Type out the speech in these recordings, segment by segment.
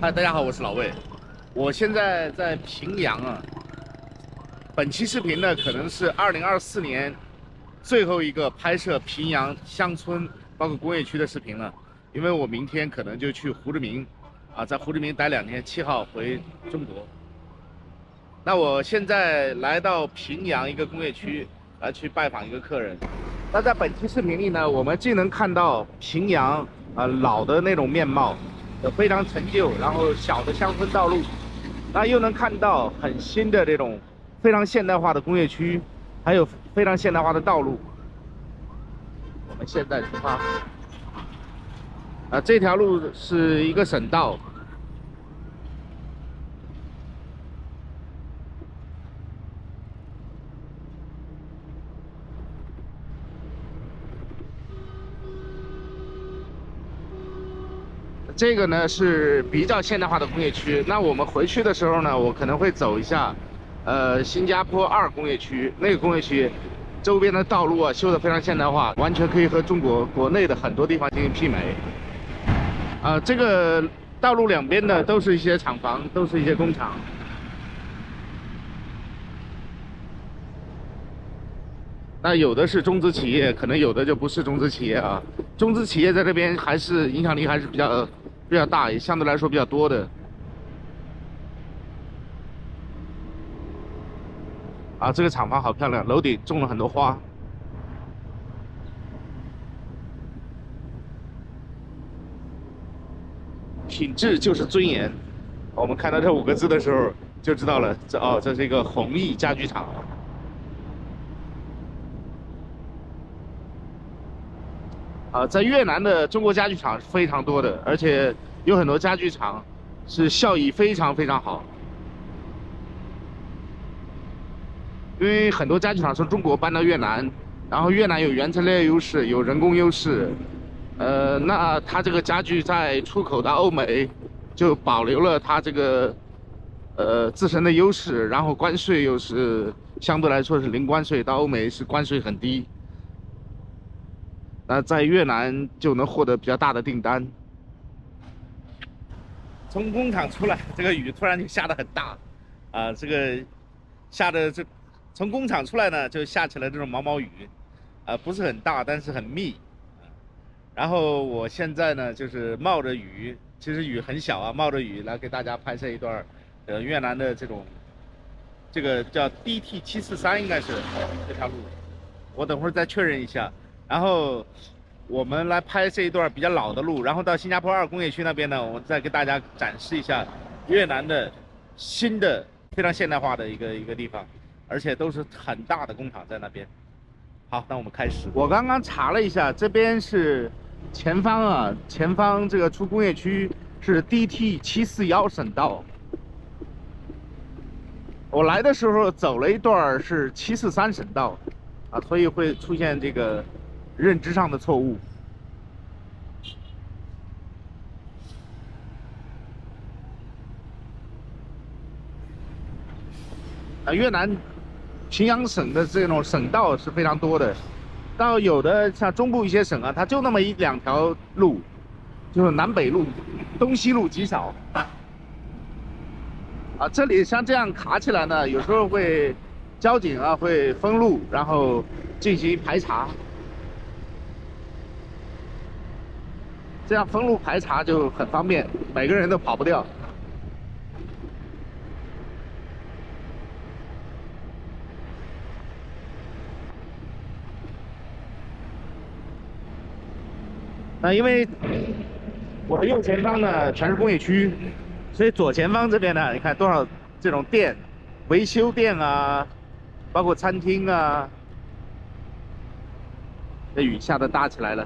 嗨，大家好，我是老魏。我现在在平阳啊。本期视频呢，可能是2024年最后一个拍摄平阳乡村包括工业区的视频了，因为我明天可能就去胡志明啊，在胡志明待2天，7号回中国。那我现在来到平阳一个工业区，来去拜访一个客人。那在本期视频里呢，我们既能看到平阳老的那种面貌，非常陈旧，然后小的乡村道路，那又能看到很新的这种非常现代化的工业区，还有非常现代化的道路。我们现在出发。这条路是一个省道。这个呢是比较现代化的工业区。那我们回去的时候呢，我可能会走一下，新加坡2工业区。那个工业区周边的道路啊修得非常现代化，完全可以和中国国内的很多地方进行媲美。这个道路两边呢都是一些厂房，都是一些工厂。那有的是中资企业，可能有的就不是中资企业啊。中资企业在这边还是影响力还是比较大，也相对来说比较多的。这个厂房好漂亮，楼顶种了很多花。品质就是尊严。我们看到这5个字的时候就知道了，这是一个弘毅家具厂。在越南的中国家具厂是非常多的，而且有很多家具厂是效益非常非常好。因为很多家具厂从中国搬到越南，然后越南有原材料优势，有人工优势，那它这个家具在出口到欧美，就保留了它这个自身的优势，然后关税又是相对来说是零关税，到欧美是关税很低。那在越南就能获得比较大的订单。从工厂出来，这个雨突然就下得很大，这个下的从工厂出来呢，就下起了这种毛毛雨，不是很大，但是很密。然后我现在呢，就是冒着雨，其实雨很小啊，冒着雨来给大家拍摄一段，越南的这个叫 DT743，应该是这条路，我等会儿再确认一下。然后我们来拍这一段比较老的路，然后到新加坡2工业区那边呢，我再给大家展示一下越南的新的非常现代化的一个地方，而且都是很大的工厂在那边。好，那我们开始。我刚刚查了一下，这边是前方这个出工业区是 DT741省道。我来的时候走了一段是743省道，所以会出现这个认知上的错误。越南平阳省的这种省道是非常多的，到有的像中部一些省它就那么1、2条路，就是南北路、东西路极少。这里像这样卡起来呢，有时候会交警会封路，然后进行排查。这样封路排查就很方便，每个人都跑不掉。因为我的右前方呢全是工业区，所以左前方这边呢，你看多少这种店，维修店包括餐厅这雨下得大起来了。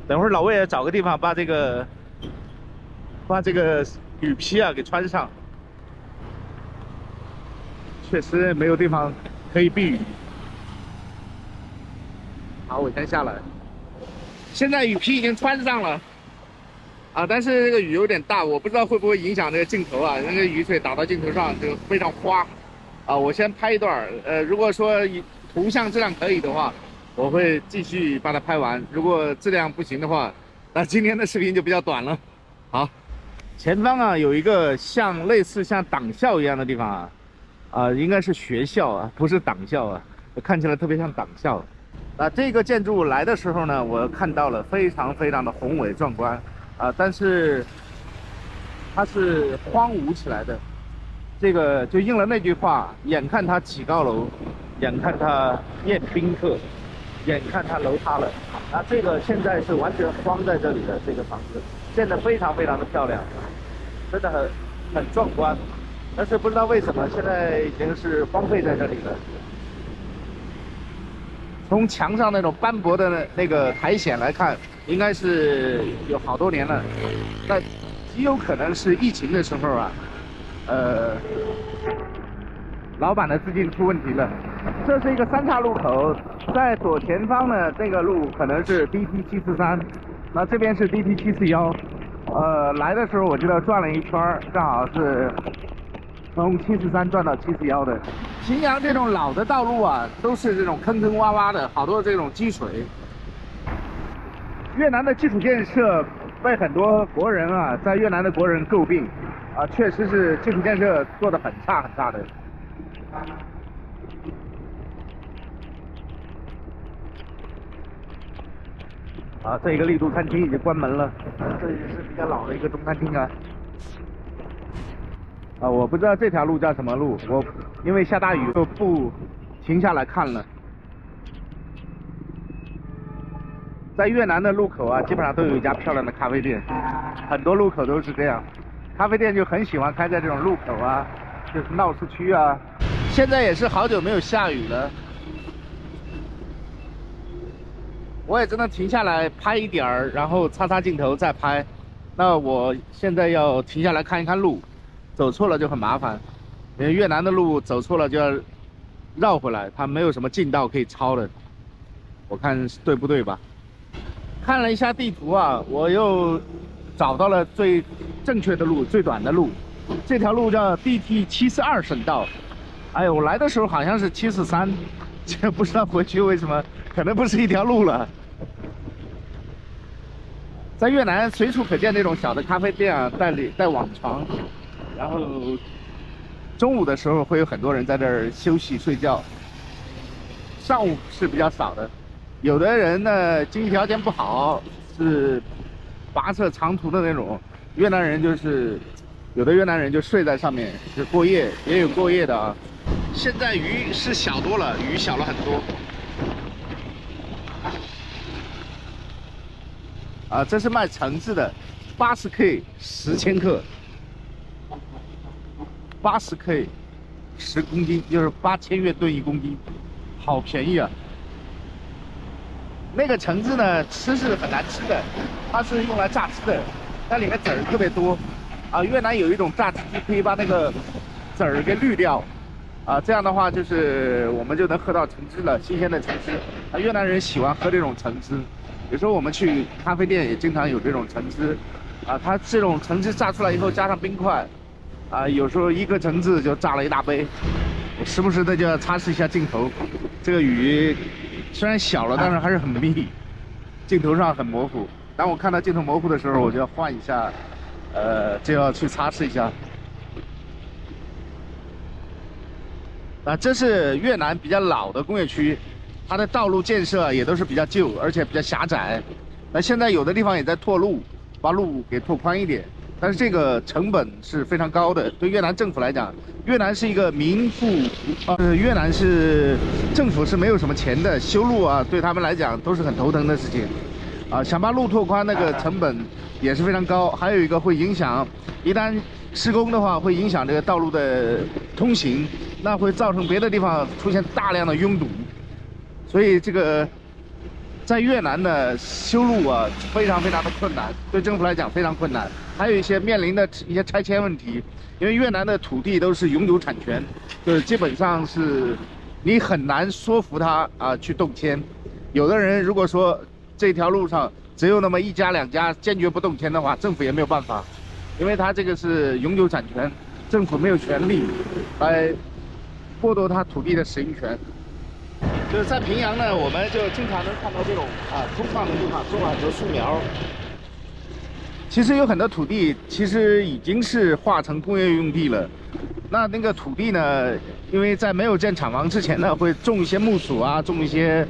等会儿老魏也找个地方把这个雨披给穿上。确实没有地方可以避雨。好，我先下来。现在雨披已经穿上了，但是这个雨有点大，我不知道会不会影响这个镜头那个雨水打到镜头上就非常花。我先拍一段，如果说图像质量可以的话，我会继续把它拍完。如果质量不行的话，那今天的视频就比较短了。好，前方啊有一个类似像党校一样的地方应该是学校啊，不是党校啊，看起来特别像党校。这个建筑物来的时候呢，我看到了非常非常的宏伟壮观但是它是荒芜起来的。这个就应了那句话：眼看它起高楼，眼看它宴宾客，眼看它楼塌了。这个现在是完全荒在这里的这个房子，建得非常非常的漂亮，真的很壮观。但是不知道为什么现在已经是荒废在这里了。从墙上那种斑驳的那个苔藓来看，应该是有好多年了。但极有可能是疫情的时候老板的资金出问题了。这是一个3岔路口，在左前方呢，这个路可能是 DT743，那这边是 DT741。来的时候我记得转了一圈，正好是从73转到71的。平阳这种老的道路都是这种坑坑洼洼的，好多这种积水。越南的基础建设被很多国人在越南的国人诟病确实是基础建设做得很差很差的。这个丽都餐厅已经关门了，这也是比较老的一个中餐厅我不知道这条路叫什么路，我因为下大雨就不停下来看了。在越南的路口基本上都有一家漂亮的咖啡店，很多路口都是这样。咖啡店就很喜欢开在这种路口就是闹市区现在也是好久没有下雨了，我也只能停下来拍一点儿，然后擦镜头再拍。那我现在要停下来看一看路，走错了就很麻烦，因为越南的路走错了就要绕回来，它没有什么近道可以抄的。我看对不对吧？看了一下地图我又找到了最正确的路，最短的路。这条路叫 DT72省道。哎呦，我来的时候好像是743，这不知道回去为什么，可能不是一条路了。在越南随处可见那种小的咖啡店带网床，然后中午的时候会有很多人在这儿休息睡觉。上午是比较少的，有的人呢经济条件不好，是跋涉长途的那种越南人，有的越南人就睡在上面就过夜，也有过夜的现在鱼是小多了，鱼小了很多。这是卖橙子的，80K 10千克，80K 10公斤，就是8000越盾1公斤，好便宜那个橙子呢，吃是很难吃的，它是用来榨汁的，它里面籽儿特别多。越南有一种榨汁机，可以把那个籽儿给滤掉。这样的话就是我们就能喝到橙汁了，新鲜的橙汁。越南人喜欢喝这种橙汁。有时候我们去咖啡店也经常有这种橙汁，它这种橙汁榨出来以后加上冰块，有时候一个橙子就榨了一大杯。我时不时的就要擦拭一下镜头，这个雨虽然小了，但是还是很密，镜头上很模糊。当我看到镜头模糊的时候，我就要换一下，就要去擦拭一下。这是越南比较老的工业区。它的道路建设也都是比较旧，而且比较狭窄。那现在有的地方也在拓路，把路给拓宽一点，但是这个成本是非常高的。对越南政府来讲，越南是一个民富，越南是政府是没有什么钱的，修路对他们来讲都是很头疼的事情。想把路拓宽，那个成本也是非常高。还有一个会影响，一旦施工的话，会影响这个道路的通行，那会造成别的地方出现大量的拥堵。所以这个在越南的修路非常非常的困难，对政府来讲非常困难。还有一些面临的一些拆迁问题，因为越南的土地都是永久产权，就是基本上是你很难说服他去动迁。有的人如果说这条路上只有那么1家2家坚决不动迁的话，政府也没有办法，因为他这个是永久产权，政府没有权利来剥夺他土地的使用权。就是在平阳呢，我们就经常能看到这种空旷的地方种了很多树苗。其实有很多土地其实已经是划成工业用地了。那个土地呢，因为在没有建厂房之前呢，会种一些木薯啊，种一些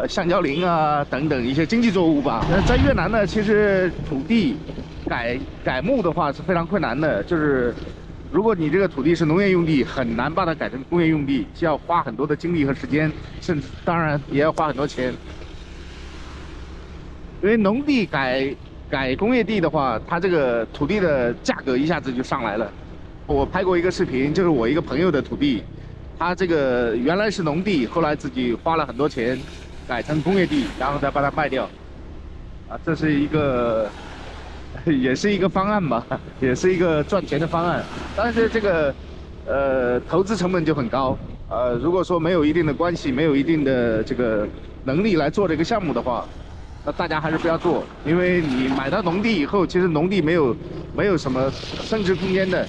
橡胶林啊等等一些经济作物吧。在越南呢，其实土地改牧的话是非常困难的，就是如果你这个土地是农业用地，很难把它改成工业用地，需要花很多的精力和时间，甚至当然也要花很多钱。因为农地改工业地的话，它这个土地的价格一下子就上来了。我拍过一个视频，就是我一个朋友的土地，他这个原来是农地，后来自己花了很多钱改成工业地，然后再把它卖掉。啊，这是一个，也是一个方案吧，也是一个赚钱的方案。但是这个投资成本就很高。如果说没有一定的关系，没有一定的这个能力来做这个项目的话，那大家还是不要做，因为你买到农地以后，其实农地没有什么升值空间的。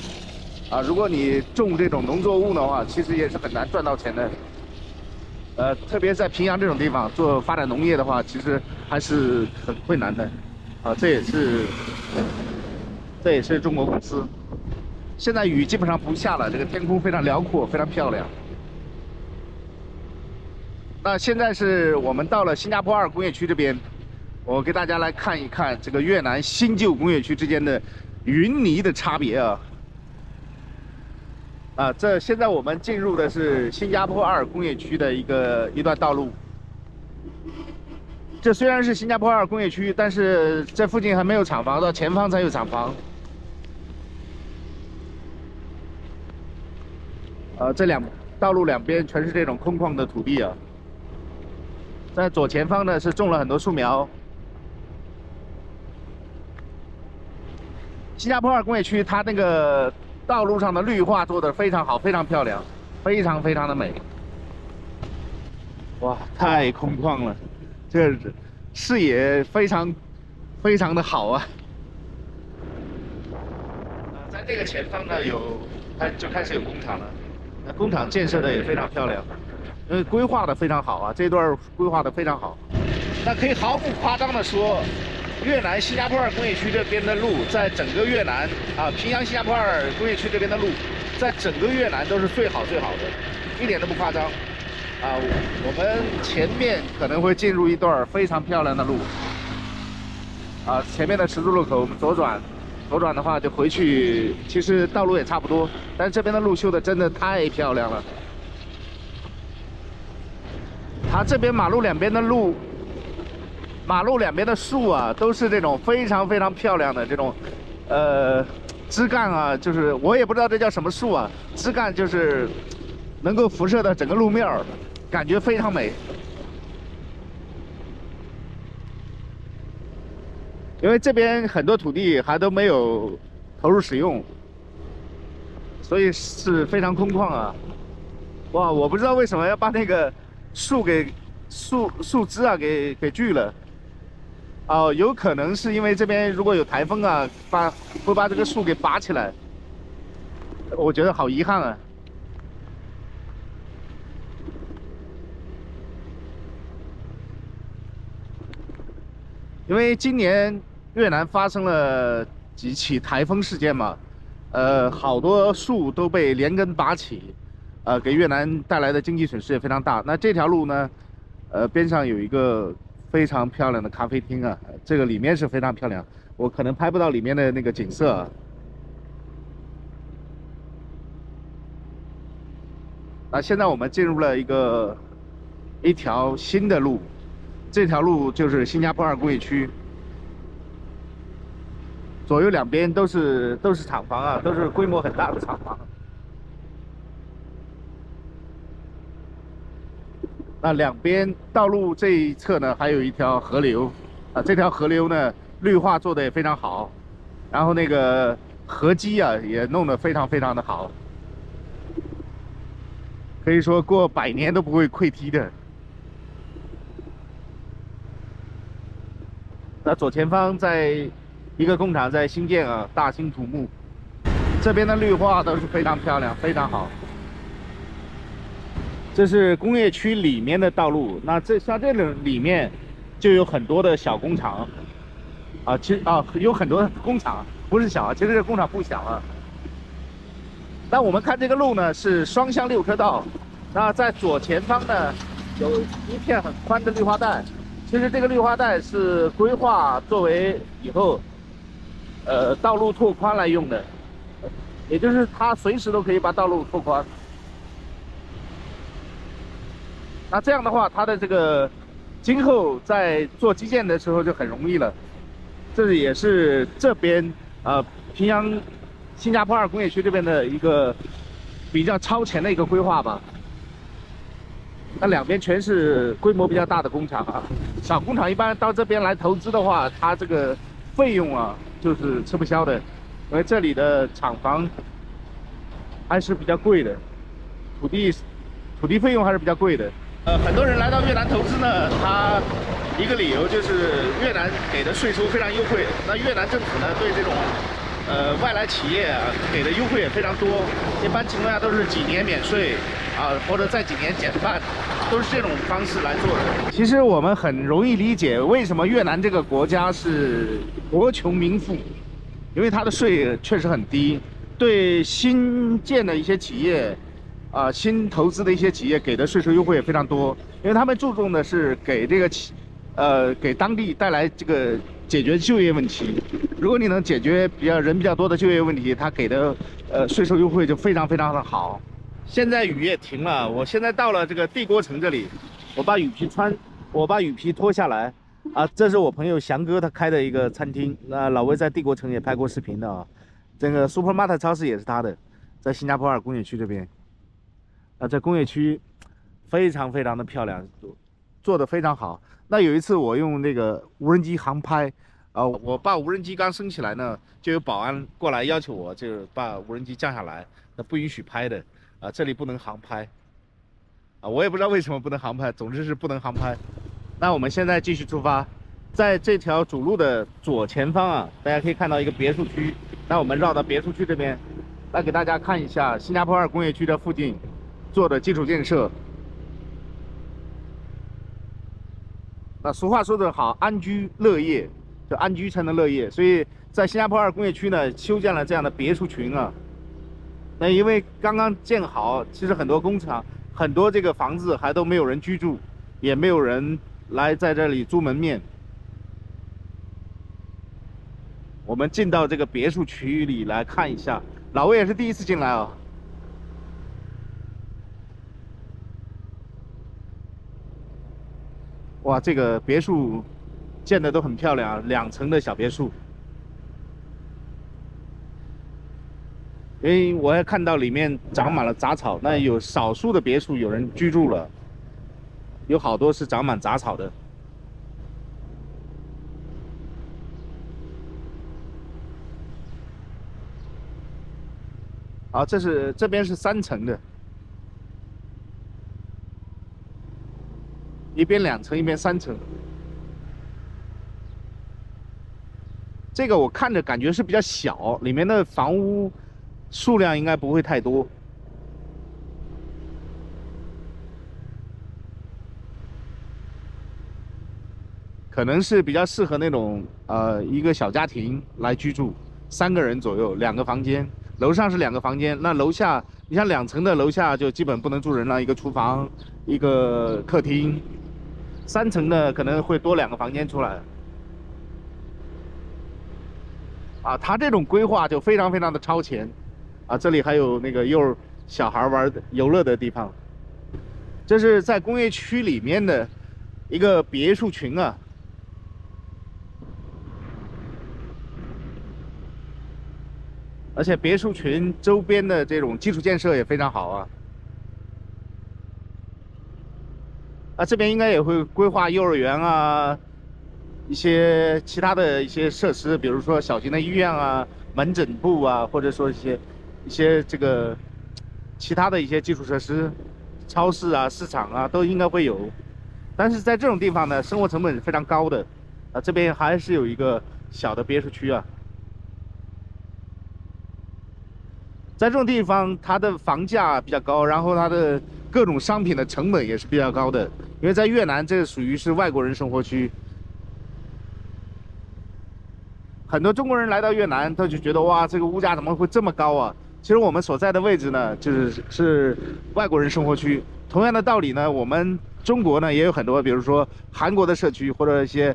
如果你种这种农作物的话，其实也是很难赚到钱的。特别在平阳这种地方发展农业的话，其实还是很困难的。这也是中国公司。现在雨基本上不下了，这个天空非常辽阔，非常漂亮。那现在是我们到了新加坡2工业区这边，我给大家来看一看这个越南新旧工业区之间的云泥的差别啊。现在我们进入的是新加坡2工业区的一段道路。这虽然是新加坡2工业区，但是这附近还没有厂房，到前方才有厂房。这道路两边全是这种空旷的土地啊。在左前方呢是种了很多树苗。新加坡2工业区它那个道路上的绿化做得非常好，非常漂亮，非常非常的美。哇，太空旷了，这视野非常非常的好啊。在这个前方呢就开始有工厂了，那工厂建设的也非常漂亮，因为规划的非常好啊，这段规划的非常好。那可以毫不夸张的说，越南新加坡2工业区这边的路，在整个越南平阳新加坡2工业区这边的路，在整个越南都是最好的，一点都不夸张。我们前面可能会进入一段非常漂亮的路。前面的十字路口我们左转的话就回去，其实道路也差不多，但是这边的路修的真的太漂亮了。它这边马路两边的树啊，都是这种非常非常漂亮的这种，枝干啊，就是我也不知道这叫什么树啊，枝干就是能够辐射到整个路面，感觉非常美。因为这边很多土地还都没有投入使用，所以是非常空旷啊。哇，我不知道为什么要把那个树枝啊给锯了。有可能是因为这边如果有台风啊，会把这个树给拔起来，我觉得好遗憾啊。因为今年越南发生了几起台风事件嘛，好多树都被连根拔起，给越南带来的经济损失也非常大。那这条路呢，边上有一个非常漂亮的咖啡厅啊，这个里面是非常漂亮，我可能拍不到里面的那个景色啊。那现在我们进入了一条新的路，这条路就是新加坡2工业区，左右两边都是厂房啊，都是规模很大的厂房。那两边道路这一侧呢，还有一条河流，这条河流呢绿化做的也非常好，然后那个河基啊也弄得非常非常的好，可以说过100年都不会溃堤的。那左前方在一个工厂在新建啊，大兴土木，这边的绿化都是非常漂亮，非常好。这是工业区里面的道路，那像这里面就有很多的小工厂，其实有很多工厂，不是小啊，其实这个工厂不小啊。那我们看这个路呢是双向6车道，那在左前方呢有一片很宽的绿化带。其实这个绿化带是规划作为以后道路拓宽来用的，也就是它随时都可以把道路拓宽。那这样的话，它的这个今后在做基建的时候就很容易了。这也是这边平阳新加坡2工业区这边的一个比较超前的一个规划吧。那两边全是规模比较大的工厂啊，小工厂一般到这边来投资的话，它这个费用啊就是吃不消的，因为这里的厂房还是比较贵的，土地费用还是比较贵的。很多人来到越南投资呢，他一个理由就是越南给的税收非常优惠。那越南政府呢，对这种外来企业啊给的优惠也非常多，一般情况下都是几年免税啊，或者再几年减半，都是这种方式来做的。其实我们很容易理解为什么越南这个国家是国穷民富，因为它的税确实很低，对新建的一些企业。新投资的一些企业给的税收优惠也非常多，因为他们注重的是给这个给当地带来这个解决就业问题。如果你能解决人比较多的就业问题，他给的税收优惠就非常非常的好。现在雨也停了，我现在到了这个帝国城这里，我把雨披脱下来这是我朋友翔哥他开的一个餐厅，那老魏在帝国城也拍过视频的啊。这个 Supermart 超市也是他的，在新加坡2工业区这边。在工业区非常非常的漂亮，做得非常好。那有一次我用那个无人机航拍，我把无人机刚升起来呢，就有保安过来要求我就把无人机降下来，那不允许拍的这里不能航拍我也不知道为什么不能航拍，总之是不能航拍。那我们现在继续出发，在这条主路的左前方大家可以看到一个别墅区。那我们绕到别墅区这边来给大家看一下新加坡2工业区的附近做的基础建设。那俗话说得好，安居乐业，就安居才能乐业。所以在新加坡2工业区呢，修建了这样的别墅群那因为刚刚建好，其实很多工厂、很多这个房子还都没有人居住，也没有人来在这里租门面。我们进到这个别墅区里来看一下，老魏也是第一次进来哇，这个别墅建的都很漂亮，2层的小别墅。因为我也看到里面长满了杂草，那有少数的别墅有人居住了，有好多是长满杂草的。这边是3层的。一边2层，一边3层。这个我看着感觉是比较小，里面的房屋数量应该不会太多。可能是比较适合那种一个小家庭来居住，3个人左右，2个房间，楼上是2个房间，那楼下你像2层的楼下就基本不能住人了，一个厨房，一个客厅。3层的可能会多2个房间出来。它这种规划就非常非常的超前这里还有那个小孩玩的游乐的地方。这是在工业区里面的一个别墅群而且别墅群周边的这种基础建设也非常好这边应该也会规划幼儿园一些其他的一些设施，比如说小型的医院门诊部或者说一些这个其他的一些基础设施，超市市场都应该会有。但是在这种地方呢，生活成本是非常高的这边还是有一个小的别墅区在这种地方，它的房价比较高，然后它的各种商品的成本也是比较高的。因为在越南，这属于是外国人生活区。很多中国人来到越南，他就觉得哇，这个物价怎么会这么高啊？其实我们所在的位置呢，是外国人生活区。同样的道理呢，我们中国呢也有很多，比如说韩国的社区或者一些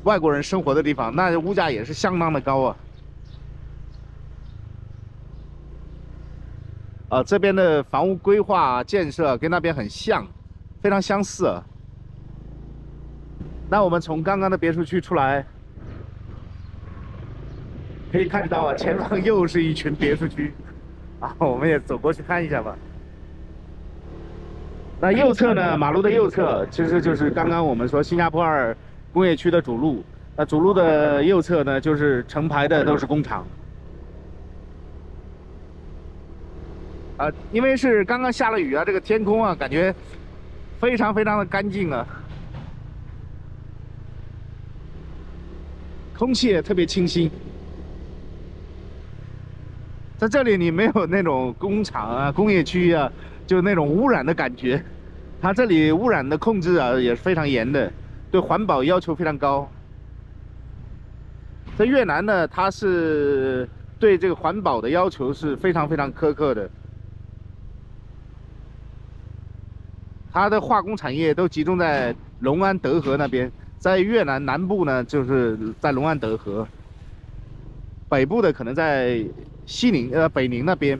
外国人生活的地方，那物价也是相当的高啊。这边的房屋规划建设跟那边很像，非常相似啊。那我们从刚刚的别墅区出来，可以看到啊，前方又是一群别墅区啊，我们也走过去看一下吧。那右侧呢，马路的右侧其实就是刚刚我们说新加坡2工业区的主路。那主路的右侧呢，就是成排的都是工厂。因为是刚刚下了雨啊，这个天空啊，感觉非常非常的干净啊，空气也特别清新。在这里你没有那种工厂啊、工业区啊，就那种污染的感觉。它这里污染的控制啊也是非常严的，对环保要求非常高。在越南呢，它是对这个环保的要求是非常非常苛刻的。它的化工产业都集中在隆安德和那边，在越南南部呢，就是在隆安德和，北部的可能在北宁那边。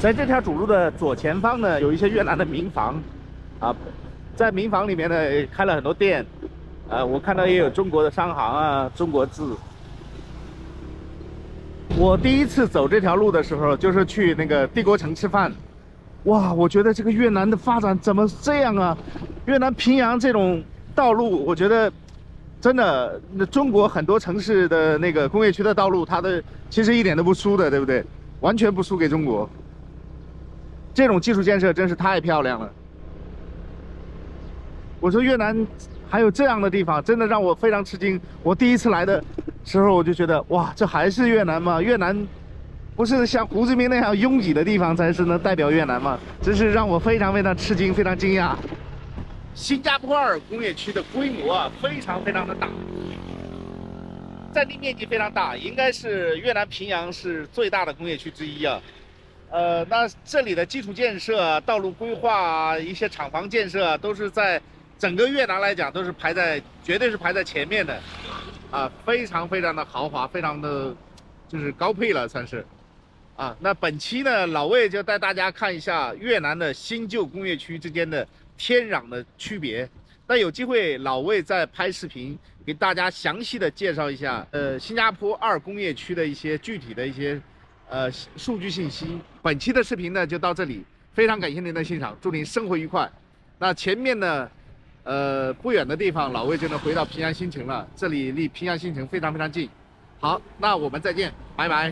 在这条主路的左前方呢，有一些越南的民房，在民房里面呢开了很多店，我看到也有中国的商行啊，中国字。我第一次走这条路的时候，就是去那个帝国城吃饭。哇，我觉得这个越南的发展怎么这样啊？越南平阳这种道路，我觉得真的，中国很多城市的那个工业区的道路，它的其实一点都不输的，对不对？完全不输给中国。这种基础建设真是太漂亮了。我说越南还有这样的地方，真的让我非常吃惊。我第一次来的时候，我就觉得哇，这还是越南吗？越南不是像胡志明那样拥挤的地方才是能代表越南吗？真是让我非常非常吃惊，非常惊讶。新加坡2工业区的规模啊，非常非常的大，占地面积非常大，应该是越南平阳是最大的工业区之一啊。那这里的基础建设、道路规划啊，一些厂房建设啊，都是在整个越南来讲都是绝对是排在前面的，非常非常的豪华，非常的就是高配了，算是。那本期呢，老魏就带大家看一下越南的新旧工业区之间的天壤的区别。那有机会，老魏再拍视频给大家详细的介绍一下，新加坡2工业区的一些具体的一些数据信息。本期的视频呢就到这里，非常感谢您的欣赏，祝您生活愉快。那前面呢，不远的地方，老魏就能回到平阳新城了，这里离平阳新城非常非常近。好，那我们再见，拜拜。